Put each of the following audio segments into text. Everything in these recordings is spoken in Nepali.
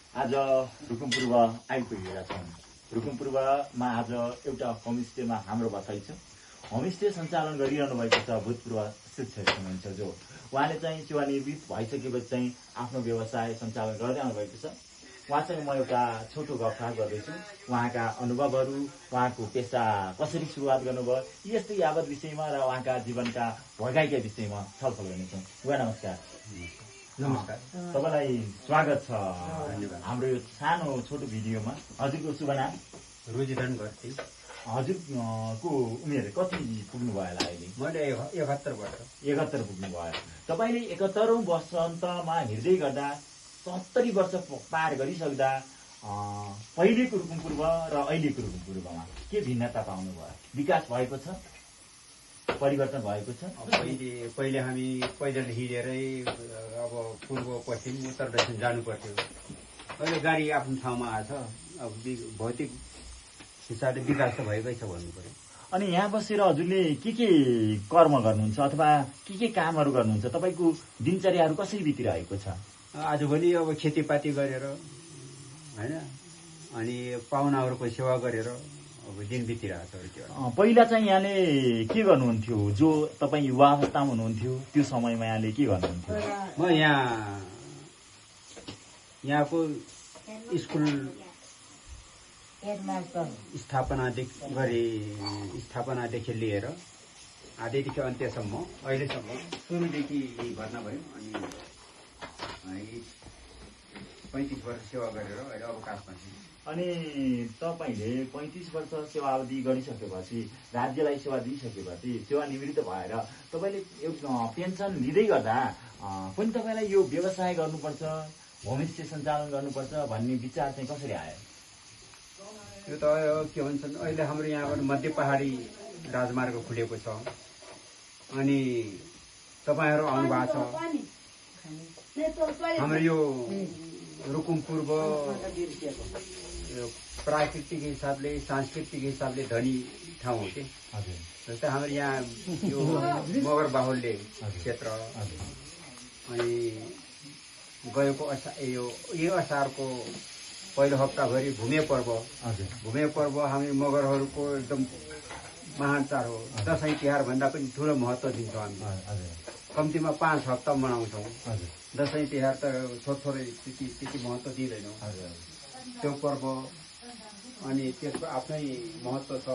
आज रुकुम पूर्व आइपुगेका छौँ। रुकुम पूर्वमा आज एउटा होमस्टेमा हाम्रो बसाइ छ। होमस्टे सञ्चालन गरिरहनु भएको छ भूतपूर्व शिक्षक हुनुहुन्छ जो उहाँले चाहिँ सेवानिवृत्त भइसकेपछि चाहिँ आफ्नो व्यवसाय सञ्चालन गर्दै आउनुभएको छ। उहाँसँग म एउटा छोटो गफगाफ गर्दैछु। उहाँका अनुभवहरू, उहाँको पेसा कसरी सुरुवात गर्नुभयो, यस्तै यावत विषयमा र उहाँका जीवनका भगाइका विषयमा छलफल गर्नेछौँ। बुवा नमस्कार। नमस्कार। तपाईँलाई स्वागत छ हाम्रो यो सानो छोटो भिडियोमा। हजुरको शुभ नाम? रोजिदान गर्थेँ। हजुरको उमेर कति पुग्नु भयो होला अहिले? मैले 71 वर्ष। 71 पुग्नु भयो। तपाईँले 71औं वसन्तमा हिँड्दै गर्दा 70 वर्ष पार गरिसक्दा पहिलेको रुकुम पूर्व र अहिलेको रुकुम पूर्वमा के भिन्नता पाउनुभयो? विकास भएको छ, परिवर्तन भएको छ? पहिले हामी पैदल हिँडेरै अब पूर्व पश्चिम उत्तर दक्षिण जानु पर्थ्यो। अहिले गाडी आफ्नो ठाउँमा आछ। अब भौतिक हिसाबले विकास त भएकै छ भन्नु पर्यो। अनि यहाँ बसेर हजुरले के कर्म गर्नुहुन्छ अथवा के कामहरू गर्नुहुन्छ? तपाईँको दिनचर्याहरू कसरी बितिरहेको छ? आजभोलि अब खेतीपाती गरेर होइन, अनि पाहुनाहरूको सेवा गरेर अब दिन बितिरहेको छ। पहिला चाहिँ यहाँले के गर्नुहुन्थ्यो? जो तपाईँ युवा अवस्थामा हुनुहुन्थ्यो त्यो समयमा यहाँले के गर्नुहुन्थ्यो? म यहाँको स्कुल स्थापनादेखि लिएर आधैदेखि अन्त्यसम्म अहिलेसम्म सुरुदेखि भर्ना भयो। अनि 35 वर्ष सेवा गरेर अहिले अवकाशमा छु। अनि तपाईँले 35 वर्ष सेवा अवधि गरिसकेपछि, राज्यलाई सेवा दिइसकेपछि, सेवानिवृत्त भएर तपाईँले एउटा पेन्सन लिँदै गर्दा पनि तपाईँलाई यो व्यवसाय गर्नुपर्छ, होमस्टे सञ्चालन गर्नुपर्छ भन्ने विचार चाहिँ कसरी आयो? यो त के भन्छन्, अहिले हाम्रो यहाँबाट मध्य पहाडी राजमार्ग खुलेको छ। अनि तपाईँहरू आउनुभएको छ। हाम्रो यो रुकुम पूर्व प्राकृतिक हिसाबले, सांस्कृतिक हिसाबले धनी ठाउँ हो कि। जस्तै हाम्रो यहाँ यो मगर बाहुल्य क्षेत्र। अनि गएको यो असारको पहिलो हप्ताभरि भूमे पर्व हामी मगरहरूको एकदम महान चाड हो। दसैँ तिहार भन्दा पनि ठुलो महत्त्व दिन्छौँ हामी। कम्तीमा 5 हप्ता मनाउँछौँ। दसैँ तिहार त थोरै त्यति महत्त्व दिँदैनौँ। त्यो पर्व अनि त्यसको आफ्नै महत्त्व छ।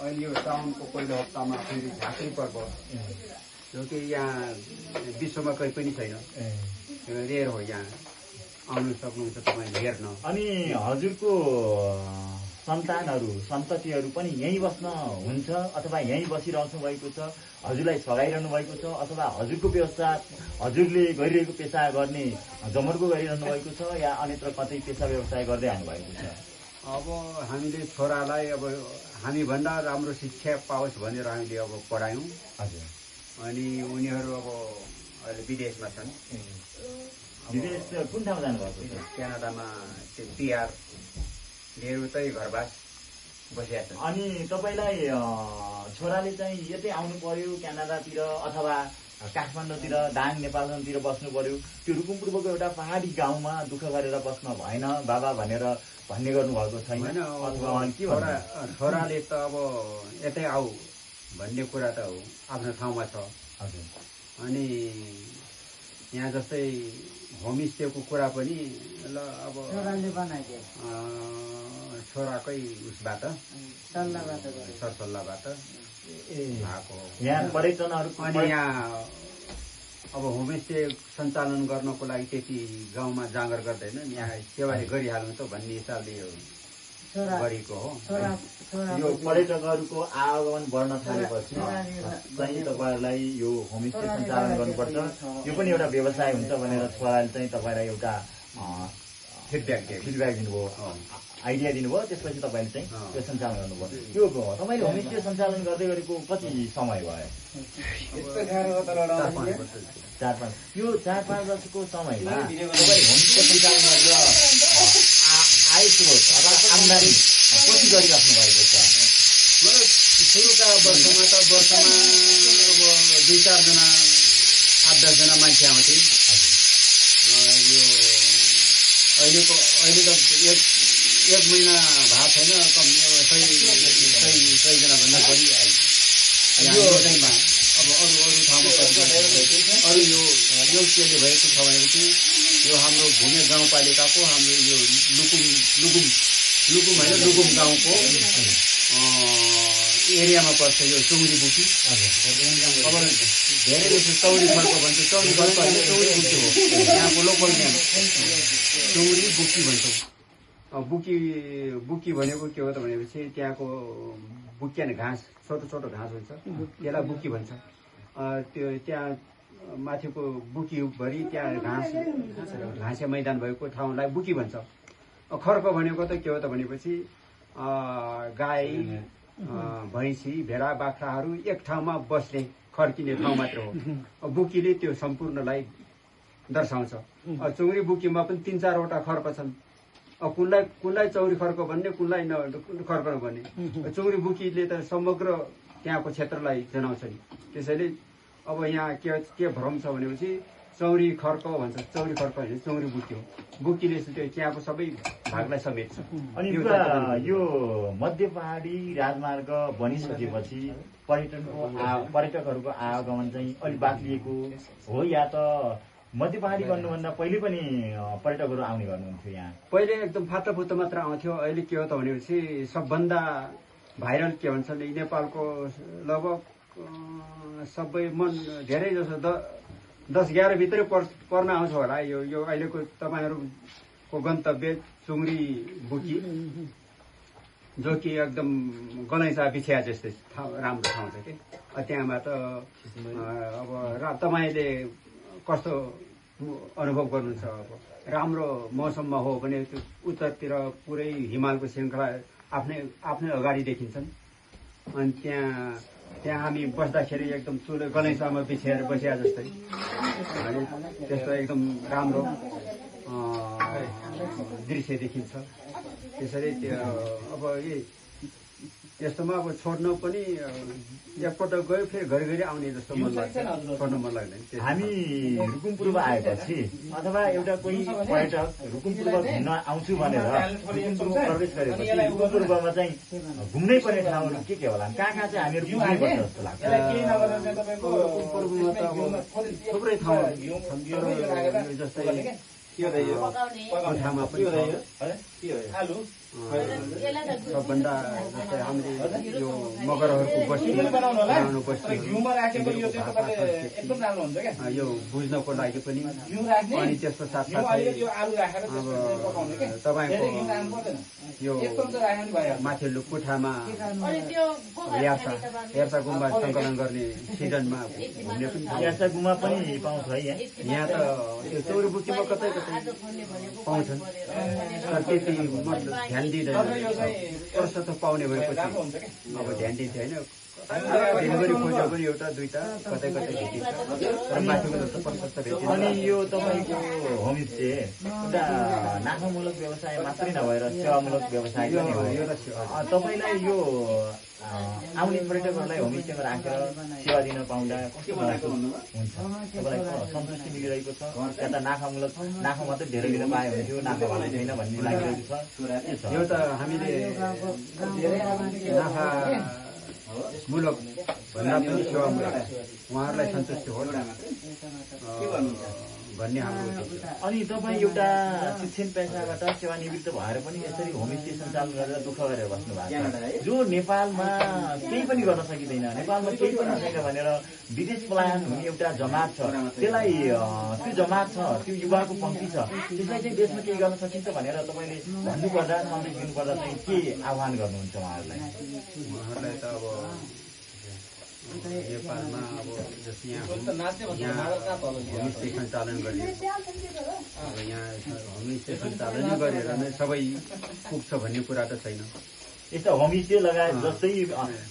अहिले यो साउनको पहिलो हप्तामा फेरि झाँक्री पर्व, जो कि यहाँ विश्वमा कहीँ पनि छैन, रेयर हो। यहाँ आउनु सक्नुहुन्छ तपाईँले हेर्न। अनि हजुरको सन्ततिहरू पनि यहीँ बस्न हुन्छ अथवा यहीँ बसिरहनु भएको छ? हजुरलाई सघाइरहनु भएको छ अथवा हजुरको व्यवसाय, हजुरले गरिरहेको पेसा गर्ने जमर्को गरिरहनु भएको छ या अन्यत्र कतै पेसा व्यवसाय गर्दै आउनु भएको छ? अब हामीले छोरालाई अब हामीभन्दा राम्रो शिक्षा पाओस् भनेर हामीले अब पढायौँ। हजुर। अनि उनीहरू अब अहिले विदेशमा छन्। विदेश कुन ठाउँ जानुभएको छ? क्यानाडामा, त्यो PR लिएर उतै घरबास बसिया छन्। अनि तपाईँलाई छोराले चाहिँ यतै आउनु पर्यो क्यानाडातिर अथवा काठमाडौँतिर, दाङ नेपालतिर बस्नु पर्यो, त्यो रुकुम पूर्वको एउटा पहाडी गाउँमा दुःख गरेर बस्न भएन बाबा भनेर भन्ने गर्नुभएको छैन? छोराले त अब यतै आऊ भन्ने कुरा त हो, आफ्नो ठाउँमा छ। हजुर। अनि यहाँ जस्तै होमस्टेको कुरा पनि ल अब छोराकै उसबाट सरसल्लाहबाट भएको। यहाँ पर्यटनहरू अनि यहाँ अब होमस्टे सञ्चालन गर्नको लागि त्यति गाउँमा जाँगर गर्दैन, यहाँ सेवाले गरिहाल्नु त भन्ने हिसाबले गरेको हो। यो पर्यटकहरूको आवागमन बढ्न थालेपछि चाहिँ तपाईँहरूलाई यो होमस्टे सञ्चालन गर्नुपर्छ, यो पनि एउटा व्यवसाय हुन्छ भनेर छोराले चाहिँ तपाईँलाई एउटा फिडब्याक दिनुभयो, आइडिया दिनुभयो। त्यसपछि तपाईँले चाहिँ त्यो सञ्चालन गर्नुभयो। त्यो तपाईँले होमस्टे सञ्चालन गर्दै गरेको कति समय भयो? 4-5। यो 4-5 वर्षको समयमा तपाईँ होमस्टे सञ्चालन गरेर आय स्रोत अथवा आम्दानी कति गरिराख्नु भएको छ? सुरुका वर्षमा त वर्षमा अब 2-4 जना 8-10 जना मान्छे आउँथे। यो अहिले अहिले त एक महिना भएको छैन, कम 100 जनाभन्दा बढी आयो टाइममा। अब अरू ठाउँमा अरू यो केले भएको छ भनेपछि यो हाम्रो भूमे गाउँपालिकाको हाम्रो यो लुकुम होइन लुकुम गाउँको एरियामा पर्छ यो चौरी बुकी। अब धेरै जस्तो चौरी खर्क भन्छ, चौरी खर्क होइन चौरी बुकी हो यहाँको लोकल नेम, चौरी बुकी भन्छौँ। बुकी भनेको के हो त भनेपछि त्यहाँको बुकियाने घाँस, छोटो घाँस हुन्छ, त्यसलाई बुकी भन्छ। त्यो त्यहाँ माथिको बुकीभरि त्यहाँ घाँसे मैदान भएको ठाउँलाई बुकी भन्छ। खर्क भनेको त के हो त भनेपछि गाई, भैँसी, भेडा, बाख्राहरू एक ठाउँमा बस्ने खर्किने ठाउँ मात्र हो। बुकीले त्यो सम्पूर्णलाई दर्शाउँछ। चौरी बुकीमा पनि 3-4वटा खर्क छन्। कुनलाई चौरी खर्क भन्ने, कुनलाई खर्क नभन्ने। चौरी बुकीले त समग्र त्यहाँको क्षेत्रलाई जनाउँछ नि। त्यसैले अब यहाँ के भ्रम छ भनेपछि चौरी खर्क भन्छ, चौरी खर्क होइन चौरी बुकी हो। बुकीले त्यो त्यहाँको सबै भागलाई समेट्छ। अनि यो मध्य पहाडी राजमार्ग बनिसकेपछि पर्यटकहरूको आवागमन चाहिँ अलिक बाक्लिएको हो या त मध्य पहाडी बन्नुभन्दा पहिले पनि पर्यटकहरू आउने गर्नुहुन्थ्यो यहाँ? पहिले एकदम फाटोफुटो मात्र आउँथ्यो। अहिले के हो त भनेपछि सबभन्दा भाइरल के भन्छ नि, नेपालको लगभग सबै धेरै जसो 10-11 भित्रै पर्न आउँछ होला यो अहिलेको तपाईँहरूको गन्तव्य चुङ्री बुकी, जो कि एकदम गलैँचा बिछ्या जस्तै राम्रो ठाउँ छ कि। त्यहाँबाट अब तपाईँले कस्तो अनुभव गर्नुहुन्छ? अब राम्रो मौसममा हो भने त्यो उत्तरतिर पुरै हिमालको श्रृङ्खला आफ्नै अगाडि देखिन्छन्। अनि त्यहाँ हामी बस्दाखेरि एकदम चुलो गलैँचामा बिछेर बसिया जस्तै अनि त्यस्तो एकदम राम्रो दृश्य देखिन्छ। त्यसरी त्यो अब यस्तोमा अब छोड्नु पनि एकपल्ट गयो फेरि घरि आउने जस्तो मन लाग्छ, छोड्नु मन लाग्दैन। हामी रुकुम पूर्व आएपछि अथवा एउटा कोही पर्यटक रुकुम पूर्व घुम्न आउँछु भनेर रुकुम पूर्व प्रवेश गरेपछि रुकुम पूर्वमा चाहिँ घुम्नै पर्ने ठाउँहरू के होला? कहाँ चाहिँ हामीहरू घुम्नुपर्छ जस्तो लाग्छ? रुकुम पूर्वमा त अब थुप्रै ठाउँहरू जस्तै कोठामा पनि सबभन्दा जस्तै हामीले यो मगरहरूको बस्ती यो बुझ्नको लागि पनि। अनि त्यसको साथसाथै अब तपाईँको यो माथिल्लो कोठामा हेर्सा गुम्बा सङ्कलन गर्ने सिजनमा घुम्ने पनि हेर्सा गुम्बा पनि पाउँछ है यहाँ त त्यो चौरी बुकीमा कतै पाउँछन्, तर त्यति ध्यान दिँदैन। प्रशस्त त पाउने भएपछि अब ध्यान दिन्छ होइन, दिनभरि खोज्दा पनि एउटा दुईटा कतै भेटिन्छ, तर माथिको जस्तो प्रशस्त भेटिन्छ। अनि यो तपाईँको होमस्टे एउटा नाफामूलक व्यवसाय मात्रै नभएर सेवामूलक व्यवसाय पनि हो। तपाईँलाई यो आउने पर्यटकहरूलाई होमस्टेमा राखेर सेवा दिन पाउँदा कस्तो महसुस हुन्छ? तपाईँलाई सन्तुष्टि मिलिरहेको छ या त नाफा मात्रै धेरै लिन पायो भने थियो, नाफा भन्ने छैन भन्ने लागिरहेको छ? यो त हामीले नाफा मूलक भन्दा पनि सेवामूलक उहाँहरूलाई सन्तुष्टि हो भन्ने हाम्रो। अनि तपाईँ एउटा शिक्षण पेसाबाट सेवानिवृत्त भएर पनि यसरी होमस्टे सञ्चालन गरेर दुःख गरेर बस्नु भएको छ, जो नेपालमा केही पनि गर्न सकिँदैन, नेपालमा केही पनि छैन भनेर विदेश पलायन हुने एउटा जमात छ। त्यसलाई त्यो जमात छ, त्यो युवाको पङ्क्ति छ, त्यसलाई चाहिँ देशमा केही गर्न सकिन्छ भनेर तपाईँले भन्नुपर्दा सन्देश दिनुपर्दा चाहिँ के आह्वान गर्नुहुन्छ उहाँहरूलाई? उहाँहरूलाई त अब नेपालमा अब जस्तै यहाँ होमस्टे सञ्चालन गर्ने, अब यहाँ होमस्टे सञ्चालन गरेर नै सबै पुग्छ भन्ने कुरा त छैन। यस्ता होमस्टे लगायत जस्तै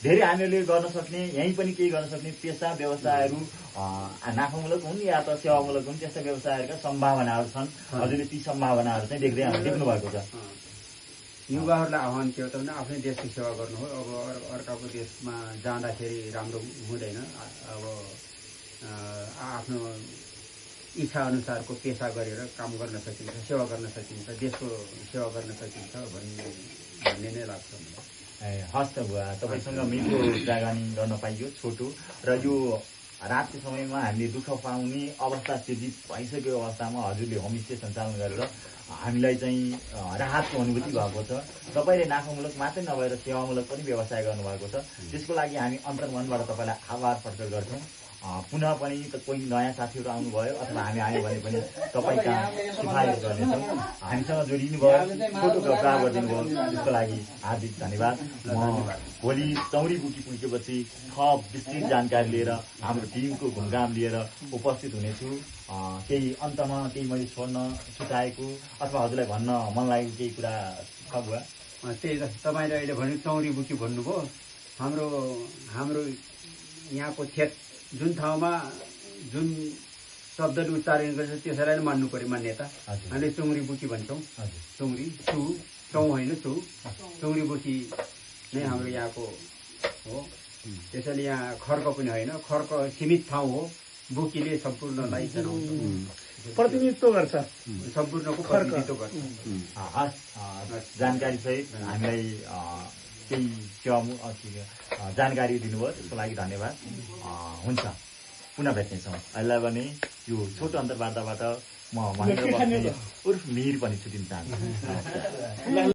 धेरै हामीहरूले गर्न सक्ने, यहीँ पनि केही गर्न सक्ने पेसा व्यवसायहरू नाफामूलक हुन् या त सेवामूलक हुन्, त्यस्ता व्यवसायहरूका सम्भावनाहरू छन्। हजुरले ती सम्भावनाहरू चाहिँ देख्नु भएको छ। युवाहरूलाई आह्वान के हो त भने आफ्नै देशको सेवा गर्नु हो। अब अर्काको देशमा जाँदाखेरि राम्रो हुँदैन। अब आफ्नो इच्छा अनुसारको पेसा गरेर काम गर्न सकिन्छ, सेवा गर्न सकिन्छ, देशको सेवा गर्न सकिन्छ भन्ने नै लाग्छ मलाई। हस् त बुवा, तपाईँसँग मिठो कुराकानी गर्न पाइयो छोटो, र यो रातको समयमा हामीले दुःख पाउने अवस्था सिर्जित भइसकेको अवस्थामा हजुरले होमस्टे सञ्चालन गरेर हामीलाई चाहिँ राहतको अनुभूति भएको छ। तपाईँले नाफामूलक मात्रै नभएर सेवामूलक पनि व्यवसाय गर्नुभएको छ, त्यसको लागि हामी अन्तर्मनबाट तपाईँलाई आभार प्रकट गर्छौँ। पुनः पनि कोही नयाँ साथीहरू आउनुभयो अथवा हामी आयो भने पनि तपाईँका सिफारिस गर्नेछौँ। हामीसँग जोडिनु भयो, छोटो गफगाफ गरिदिनु भयो, त्यसको लागि हार्दिक धन्यवाद। म भोलि चौरी बुकी पुगेपछि थप विस्तृत जानकारी लिएर हाम्रो टिमको घुमघाम लिएर उपस्थित हुनेछु। केही अन्तमा केही मैले छोड्न छुटाएको अथवा हजुरलाई भन्न मन लागेको केही कुरा छ बुवा? त्यही त तपाईँले अहिले भन्नु चौरी बुकी भन्नुभयो। हाम्रो यहाँको क्षेत्र जुन ठाउँमा जुन शब्दले उच्चारण गर्छ त्यसैलाई नै मान्नु पर्यो मान्यता। हामीले चौरी बुकी भन्छौँ। चौरी चौ होइन चौरी बुकी नै हाम्रो यहाँको हो। त्यसैले यहाँ खर्क पनि होइन, खर्क सीमित ठाउँ हो, बुकीले सम्पूर्णलाई प्रतिनिधित्व गर्छ, सम्पूर्णको प्रतिनिधित्व गर्छ। जानकारी सहित हामीलाई केही जानकारी दिनुभयो, त्यसको लागि धन्यवाद। हुन्छ, पुनः भेट्नेछौँ। अहिले भने यो छोटो अन्तर्वार्ताबाट म महेन्द्र बस्नेत उर्फ मिहिर पनि छुटिन चाहन्छु।